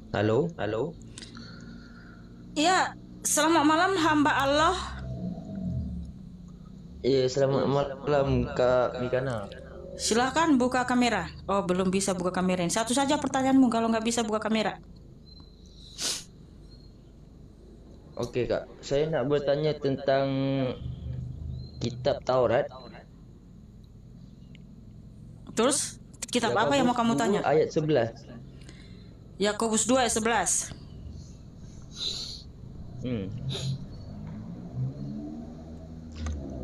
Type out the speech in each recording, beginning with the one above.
Halo, halo. Ya, selamat malam hamba Allah. Iya, selamat malam Kak Mikana. Silahkan buka kamera. Oh, belum bisa buka kamera. Satu saja pertanyaanmu kalau nggak bisa buka kamera. Oke Kak, saya nak bertanya tentang kitab Taurat, Terus, kitab apa yang Yakobus mau kamu 2 tanya? ayat 11. Yakobus 2 ayat 11. Hmm.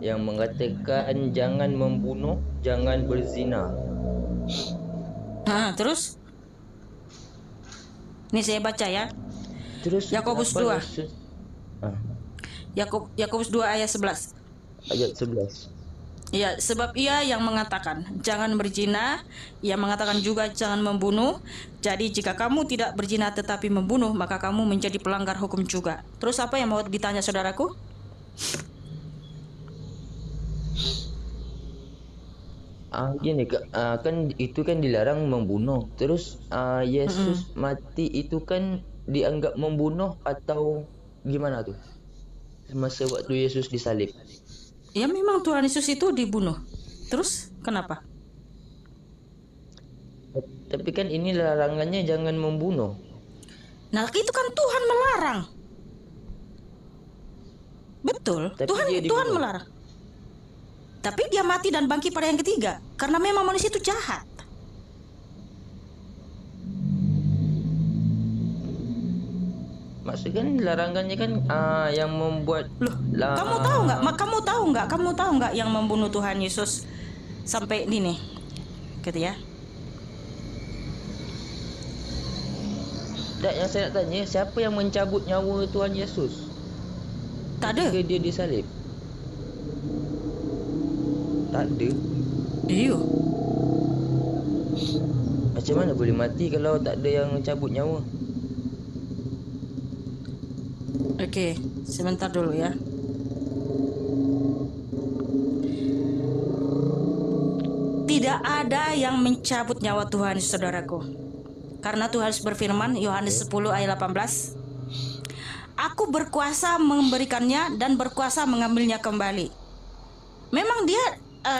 Yang mengatakan jangan membunuh, jangan berzina. Nah, terus? Ini saya baca ya. Terus Yakobus kenapa 2. Yesus ah, Yakobus 2 ayat 11. ayat 11. Ya, sebab ia yang mengatakan jangan berzina, ia mengatakan juga jangan membunuh. Jadi jika kamu tidak berzina tetapi membunuh, maka kamu menjadi pelanggar hukum juga. Terus apa yang mau ditanya saudaraku? Gini Kak, kan itu kan dilarang membunuh. Terus Mm-mm. Yesus mati itu kan dianggap membunuh atau gimana tuh? Semasa waktu Yesus disalib. Ya memang Tuhan Yesus itu dibunuh. Terus kenapa? Tapi kan ini larangannya jangan membunuh. Nah, itu kan Tuhan melarang. Betul, Tapi Tuhan dia Tuhan dibunuh. melarang. Tapi dia mati dan bangkit pada yang ketiga karena memang manusia itu jahat. Maksudnya kan larangannya kan yang membuat Loh, kamu tahu nggak? lah. Kamu tahu nggak? Kamu tahu nggak yang membunuh Tuhan Yesus sampai ini nih, gitu ya? Tak, yang saya nak tanya, siapa yang mencabut nyawa Tuhan Yesus Tak ada. ketika dia disalib? Tak ada. Iyo. Macam mana boleh mati kalau tak ada yang mencabut nyawa? Oke, sebentar dulu ya. Tidak ada yang mencabut nyawa Tuhan, saudaraku. Karena Tuhan berfirman, Yohanes Oke. 10 ayat 18, Aku berkuasa memberikannya dan berkuasa mengambilnya kembali. Memang dia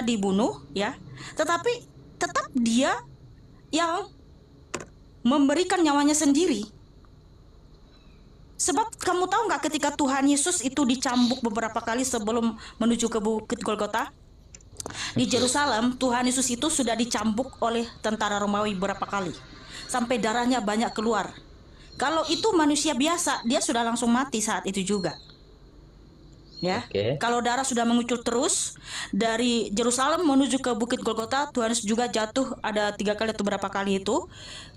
dibunuh ya, tetapi tetap dia yang memberikan nyawanya sendiri. Sebab kamu tahu nggak ketika Tuhan Yesus itu dicambuk beberapa kali sebelum menuju ke Bukit Golgota? Di Yerusalem, Tuhan Yesus itu sudah dicambuk oleh tentara Romawi beberapa kali. Sampai darahnya banyak keluar. Kalau itu manusia biasa, dia sudah langsung mati saat itu juga. Ya, Oke. kalau darah sudah mengucur terus dari Yerusalem menuju ke Bukit Golgota, Tuhan Yesus juga jatuh ada 3 kali atau berapa kali itu,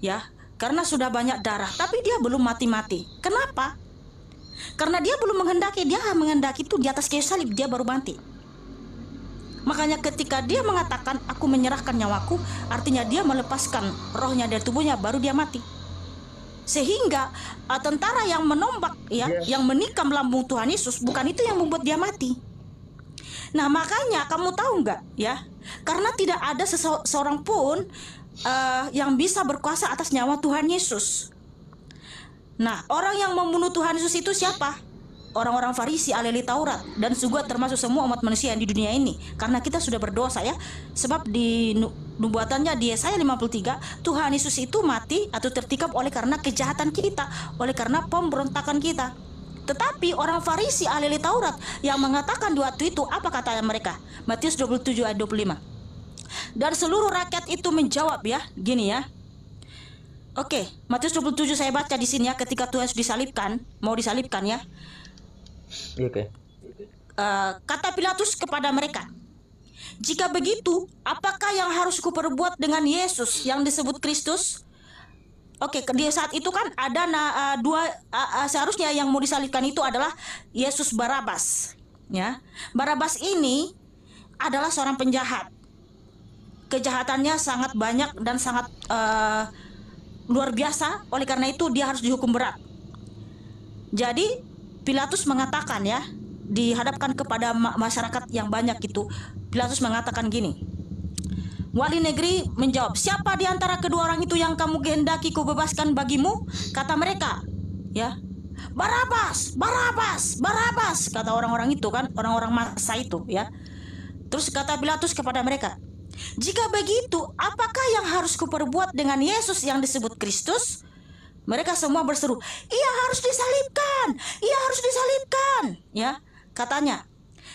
ya, karena sudah banyak darah. Tapi dia belum mati-mati. Kenapa? Karena dia belum menghendaki, dia menghendaki itu di atas kayu salib dia baru mati. Makanya ketika dia mengatakan aku menyerahkan nyawaku, artinya dia melepaskan rohnya dari tubuhnya baru dia mati. Sehingga tentara yang menombak ya, Dia yang menikam lambung Tuhan Yesus bukan itu yang membuat dia mati. Nah, makanya kamu tahu nggak ya? Karena tidak ada seseorang pun yang bisa berkuasa atas nyawa Tuhan Yesus. Nah, orang yang membunuh Tuhan Yesus itu siapa? Orang-orang Farisi, ahli Taurat, dan juga termasuk semua umat manusia yang di dunia ini. Karena kita sudah berdosa ya. Sebab di nubuatannya di Yesaya 53, Tuhan Yesus itu mati atau tertikam oleh karena kejahatan kita, oleh karena pemberontakan kita. Tetapi orang Farisi, ahli Taurat yang mengatakan di waktu itu, apa kata mereka? Matius 27 ayat 25. Dan seluruh rakyat itu menjawab ya, gini ya. Oke, Matius 27 saya baca di sini ya, ketika Tuhan disalibkan, mau disalibkan ya. iya oke. Kata Pilatus kepada mereka, jika begitu, apakah yang harus kuperbuat dengan Yesus yang disebut Kristus? Oke, di saat itu kan ada seharusnya yang mau disalibkan itu adalah Yesus Barabas. Ya, Barabas ini adalah seorang penjahat. Kejahatannya sangat banyak dan sangat luar biasa. Oleh karena itu dia harus dihukum berat. Jadi Pilatus mengatakan ya, dihadapkan kepada masyarakat yang banyak itu, Pilatus mengatakan gini, Wali negeri menjawab, siapa di antara kedua orang itu yang kamu kehendaki kubebaskan bagimu? Kata mereka, ya, Barabas, Barabas, Barabas, kata orang-orang itu kan, orang-orang masa itu, ya. Terus kata Pilatus kepada mereka, jika begitu, apakah yang harus kuperbuat dengan Yesus yang disebut Kristus? Mereka semua berseru, ia harus disalibkan, ia harus disalibkan, ya, katanya.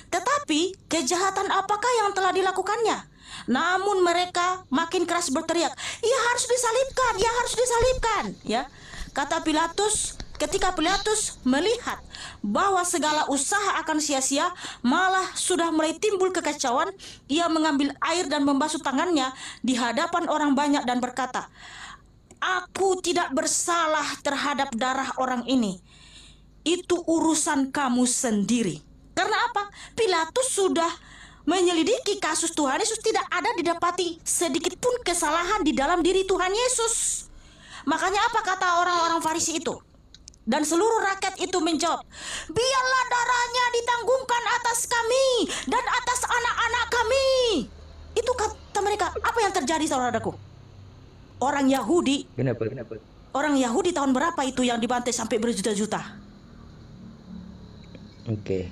Tetapi kejahatan apakah yang telah dilakukannya? Namun mereka makin keras berteriak, ia harus disalibkan, ia harus disalibkan, ya. Kata Pilatus, ketika Pilatus melihat bahwa segala usaha akan sia-sia, malah sudah mulai timbul kekacauan, ia mengambil air dan membasuh tangannya di hadapan orang banyak dan berkata, aku tidak bersalah terhadap darah orang ini. Itu urusan kamu sendiri. Karena apa? Pilatus sudah menyelidiki kasus Tuhan Yesus, tidak ada didapati sedikit pun kesalahan di dalam diri Tuhan Yesus. Makanya apa kata orang-orang Farisi itu? Dan seluruh rakyat itu menjawab, biarlah darahnya ditanggungkan atas kami dan atas anak-anak kami. Itu kata mereka. Apa yang terjadi, saudaraku? Orang Yahudi. Kenapa? Orang Yahudi tahun berapa itu yang dibantai sampai berjuta-juta? Oke.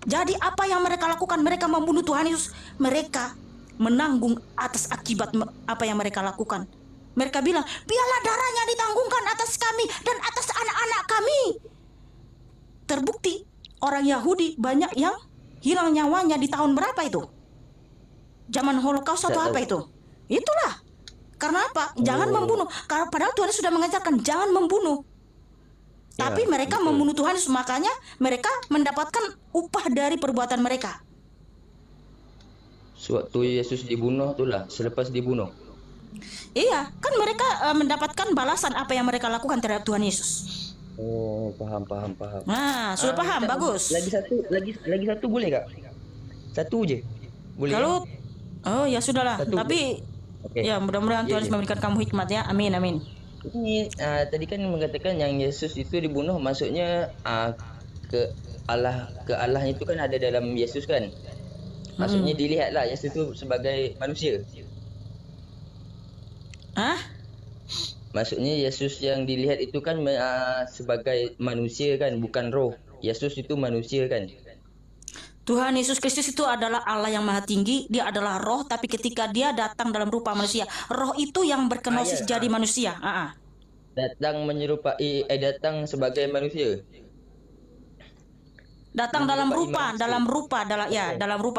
Jadi apa yang mereka lakukan? Mereka membunuh Tuhan Yesus. Mereka menanggung atas akibat apa yang mereka lakukan. Mereka bilang, biarlah darahnya ditanggungkan atas kami dan atas anak-anak kami. Terbukti orang Yahudi banyak yang hilang nyawanya di tahun berapa itu? Zaman Holocaust atau apa itu? Itulah. Karena apa? Jangan membunuh. Karena padahal Tuhan sudah mengajarkan jangan membunuh. Tapi mereka membunuh Tuhan Yesus, makanya mereka mendapatkan upah dari perbuatan mereka. Sewaktu Yesus dibunuh itulah, selepas dibunuh. Iya, kan mereka mendapatkan balasan apa yang mereka lakukan terhadap Tuhan Yesus. Oh, paham. Nah, sudah paham, bagus. Lagi satu boleh Kak? Satu je. Boleh. Kalau oh ya sudahlah. Satu. Tapi ya mudah-mudahan Tuhan memberikan kamu hikmat ya. Amin, amin. Ini tadi kan mengatakan yang Yesus itu dibunuh, maksudnya ke Allah itu kan ada dalam Yesus kan. Maksudnya dilihatlah Yesus itu sebagai manusia. Hah? Maksudnya Yesus yang dilihat itu kan sebagai manusia kan, bukan roh. Yesus itu manusia kan. Tuhan Yesus Kristus itu adalah Allah yang maha tinggi. Dia adalah roh, tapi ketika dia datang dalam rupa manusia, roh itu yang berkenosis jadi manusia. Datang menyerupai datang sebagai manusia. Datang dalam rupa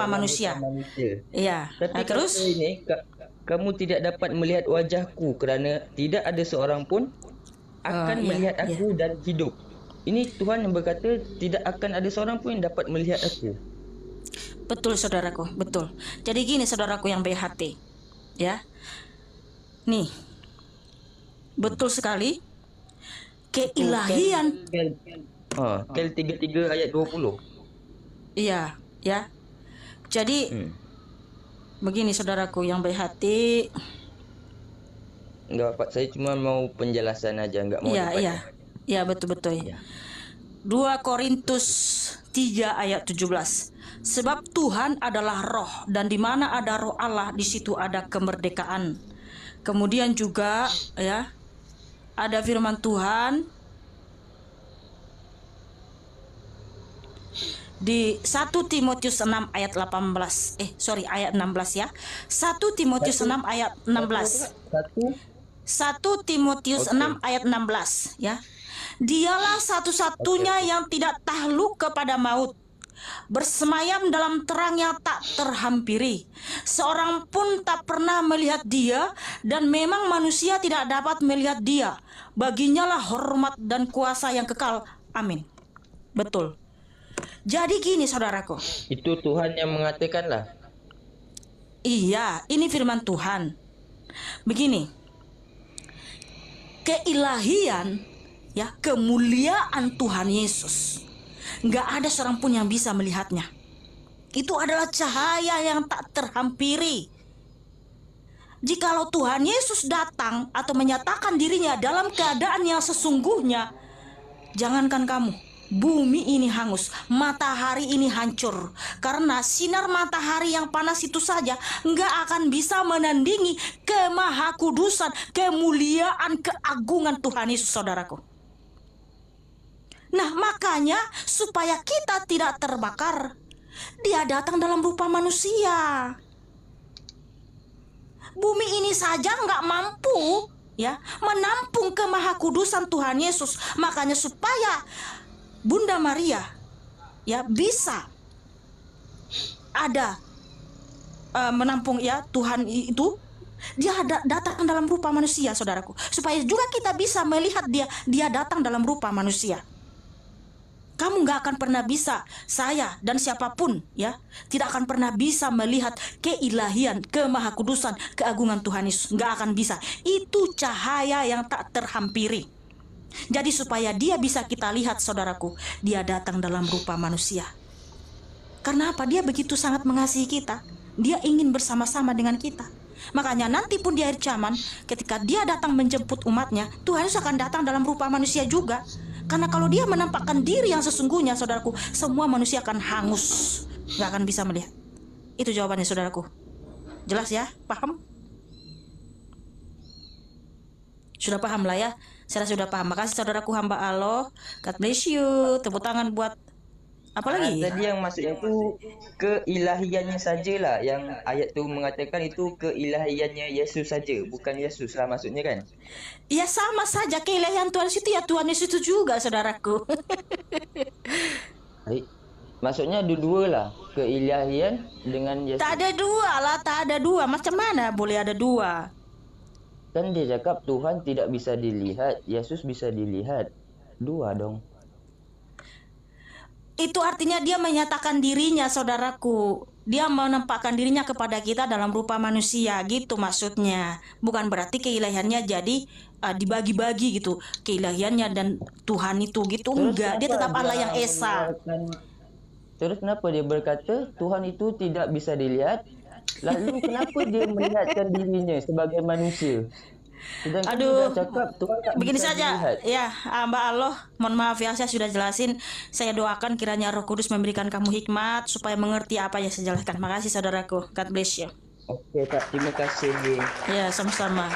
manusia. Iya. Tapi Terus ini kamu tidak dapat melihat wajahku kerana tidak ada seorang pun akan melihat aku dan hidup. Ini Tuhan yang berkata tidak akan ada seorang pun yang dapat melihat aku. betul saudaraku, betul. Jadi gini saudaraku yang baik hati, ya. Nih, betul sekali. Keilahian. Kel 33 ayat 20. Iya, ya. Jadi begini saudaraku yang baik hati. Enggak Pak, saya cuma mau penjelasan aja, enggak mau. Iya, betul-betul. Ya. 2 Korintus 3 ayat 17. Sebab Tuhan adalah roh, dan di mana ada roh Allah, di situ ada kemerdekaan. Kemudian juga ya, ada firman Tuhan di 1 Timotius 6 ayat 18. Ayat 16 ya. 1 Timotius 6 ayat 16. 1 Timotius 6 ayat 16 ya. Dialah satu-satunya yang tidak takluk kepada maut, bersemayam dalam terang yang tak terhampiri. Seorang pun tak pernah melihat dia, dan memang manusia tidak dapat melihat dia. Baginya lah hormat dan kuasa yang kekal. Amin. Betul. Jadi gini saudaraku. Itu Tuhan yang mengatakan lah. Iya, ini firman Tuhan. Begini. Keilahian, ya, kemuliaan Tuhan Yesus, nggak ada seorang pun yang bisa melihatnya. Itu adalah cahaya yang tak terhampiri. Jikalau Tuhan Yesus datang atau menyatakan dirinya dalam keadaan yang sesungguhnya, jangankan kamu, bumi ini hangus, matahari ini hancur. Karena sinar matahari yang panas itu saja nggak akan bisa menandingi kemahakudusan, kemuliaan, keagungan Tuhan Yesus, saudaraku. Nah, makanya supaya kita tidak terbakar, Dia datang dalam rupa manusia. Bumi ini saja nggak mampu ya menampung kemahakudusan Tuhan Yesus. Makanya supaya Bunda Maria ya bisa ada menampung ya Tuhan itu, dia datang dalam rupa manusia, saudaraku, supaya juga kita bisa melihat dia datang dalam rupa manusia. Kamu nggak akan pernah bisa, saya dan siapapun ya tidak akan pernah bisa melihat keilahian, kemahakudusan, keagungan Tuhan Yesus. Nggak akan bisa. Itu cahaya yang tak terhampiri. Jadi supaya dia bisa kita lihat, saudaraku, dia datang dalam rupa manusia. Karena apa? Dia begitu sangat mengasihi kita. Dia ingin bersama-sama dengan kita. Makanya nanti pun di akhir zaman, ketika dia datang menjemput umatnya, Tuhan Yesus akan datang dalam rupa manusia juga. Karena kalau dia menampakkan diri yang sesungguhnya, saudaraku, semua manusia akan hangus, gak akan bisa melihat. Itu jawabannya, saudaraku. Jelas ya? Paham? Sudah paham lah ya? Saya sudah paham. Makasih saudaraku hamba Allah. God bless you. Tepuk tangan buat apa lagi? Tadi yang maksudnya itu keilahiannya sajalah, yang ayat tu mengatakan itu keilahiannya Yesus saja, bukan Yesus lah maksudnya kan? Ya sama saja, keilahian Tuhan itu ya Tuhan Yesus itu juga, saudaraku. Baik. Maksudnya dua lah, keilahian dengan Yesus. Tak ada dua lah, tak ada dua. Macam mana boleh ada dua? Kan dia cakap Tuhan tidak bisa dilihat, Yesus bisa dilihat. Dua dong. Itu artinya dia menyatakan dirinya, saudaraku. Dia menampakkan dirinya kepada kita dalam rupa manusia, gitu maksudnya. Bukan berarti keilahiannya jadi dibagi-bagi gitu. Keilahiannya dan Tuhan itu gitu. Terus Enggak, dia tetap Allah yang Esa. Terus kenapa dia berkata Tuhan itu tidak bisa dilihat? Lalu kenapa dia melihatkan dirinya sebagai manusia? Sedangkan Aduh, dia cakap Tuhan tak begini bisa saja dilihat. ya, Mbak Allah, mohon maaf ya, saya sudah jelasin. Saya doakan kiranya Roh Kudus memberikan kamu hikmat supaya mengerti apa yang saya jelaskan. Makasih saudaraku, God bless you. Okey, tak, terima kasih. Ya, sama-sama.